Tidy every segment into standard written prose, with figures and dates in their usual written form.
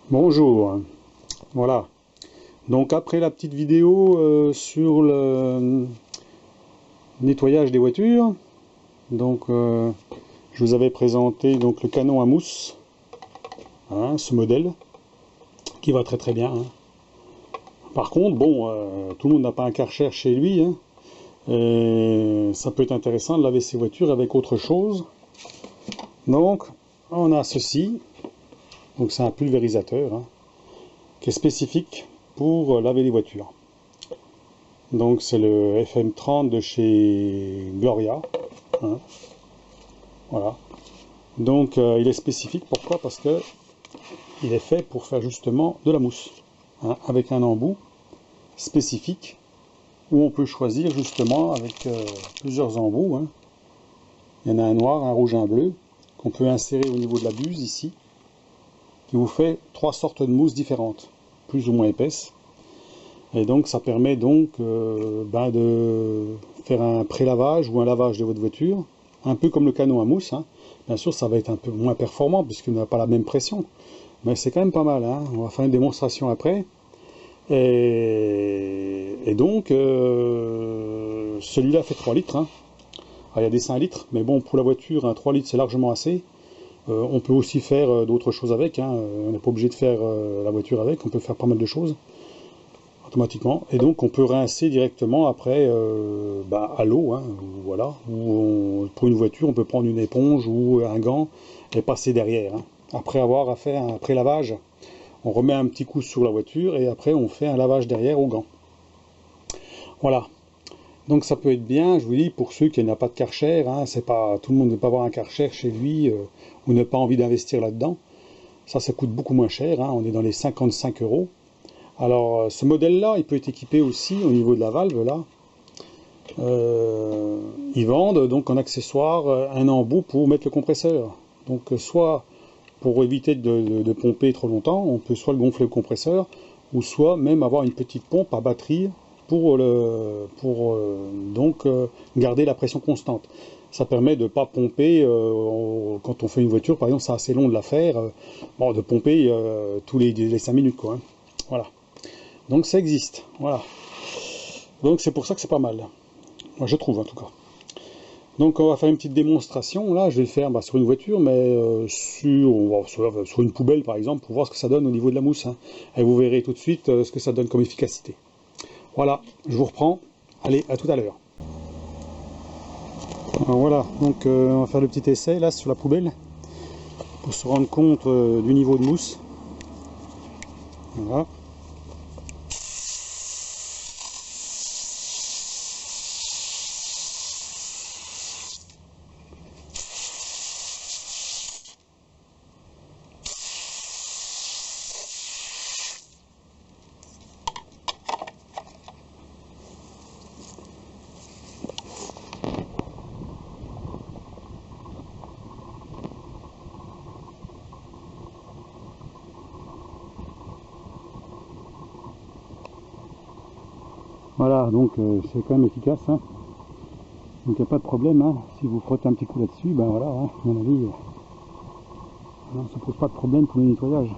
Bonjour, voilà. Donc après la petite vidéo sur le nettoyage des voitures, je vous avais présenté donc le canon à mousse, hein, ce modèle qui va très très bien, hein. Par contre, bon, tout le monde n'a pas un Karcher chez lui, hein, et ça peut être intéressant de laver ses voitures avec autre chose. Donc on a ceci, donc c'est un pulvérisateur, hein, qui est spécifique pour laver les voitures. Donc c'est le FM30 de chez Gloria, hein, voilà. Donc il est spécifique, pourquoi? Parce que il est fait pour faire justement de la mousse, hein, avec un embout spécifique où on peut choisir justement avec plusieurs embouts, hein. Il y en a un noir, un rouge, un bleu qu'on peut insérer au niveau de la buse ici, qui vous fait 3 sortes de mousse différentes, plus ou moins épaisses. Et donc ça permet donc de faire un pré-lavage ou un lavage de votre voiture, un peu comme le canon à mousse, hein. Bien sûr ça va être un peu moins performant puisqu'il n'a pas la même pression, mais c'est quand même pas mal, hein. On va faire une démonstration après. Et donc celui-là fait 3 litres, hein. Alors, il y a des 5 litres, mais bon, pour la voiture, un 3 litres c'est largement assez. On peut aussi faire d'autres choses avec, hein. On n'est pas obligé de faire la voiture avec, on peut faire pas mal de choses automatiquement, et donc on peut rincer directement après à l'eau, hein, voilà. Pour une voiture on peut prendre une éponge ou un gant et passer derrière, hein. Après avoir fait un pré-lavage, on remet un petit coup sur la voiture et après on fait un lavage derrière au gant, voilà. Donc ça peut être bien, je vous dis, pour ceux qui n'ont pas de Karcher, hein, c'est pas, tout le monde ne veut pas avoir un Karcher chez lui ou n'a pas envie d'investir là-dedans. Ça coûte beaucoup moins cher, hein, on est dans les 55 €. Alors, ce modèle-là, il peut être équipé aussi au niveau de la valve, là. Ils vendent donc en accessoire un embout pour mettre le compresseur. Donc, soit pour éviter de pomper trop longtemps, on peut soit le gonfler le compresseur, ou soit même avoir une petite pompe à batterie pour garder la pression constante. Ça permet de ne pas pomper, quand on fait une voiture, par exemple, c'est assez long de la faire, bon, de pomper tous les 5 minutes, quoi, hein. Voilà. Donc ça existe, voilà. Donc c'est pour ça que c'est pas mal. Moi je trouve en tout cas. Donc on va faire une petite démonstration, là je vais le faire sur une voiture, mais sur une poubelle par exemple, pour voir ce que ça donne au niveau de la mousse, hein. Et vous verrez tout de suite ce que ça donne comme efficacité. Voilà, je vous reprends. Allez, à tout à l'heure. Voilà, donc on va faire le petit essai là sur la poubelle, pour se rendre compte du niveau de mousse. Voilà. Voilà, donc c'est quand même efficace, hein. Donc il n'y a pas de problème, hein. Si vous frottez un petit coup là-dessus, ben voilà, hein, à mon avis, ça ne pose pas de problème pour le nettoyage.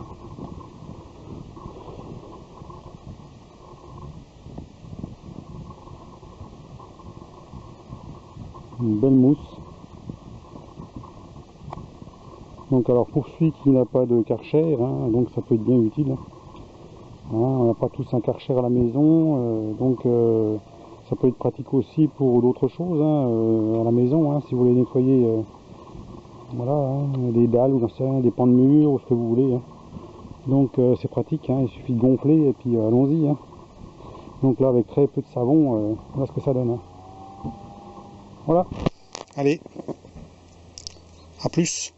Une belle mousse. Donc alors pour celui qui n'a pas de Karcher, hein, donc ça peut être bien utile, hein. On n'a pas tous un Karcher à la maison, ça peut être pratique aussi pour d'autres choses, hein, à la maison, hein, si vous voulez nettoyer voilà, hein, des dalles ou des pans de mur ou ce que vous voulez, hein. Donc c'est pratique, hein, il suffit de gonfler et puis allons-y, hein. Donc là avec très peu de savon, voilà ce que ça donne, hein. Voilà, allez, à plus.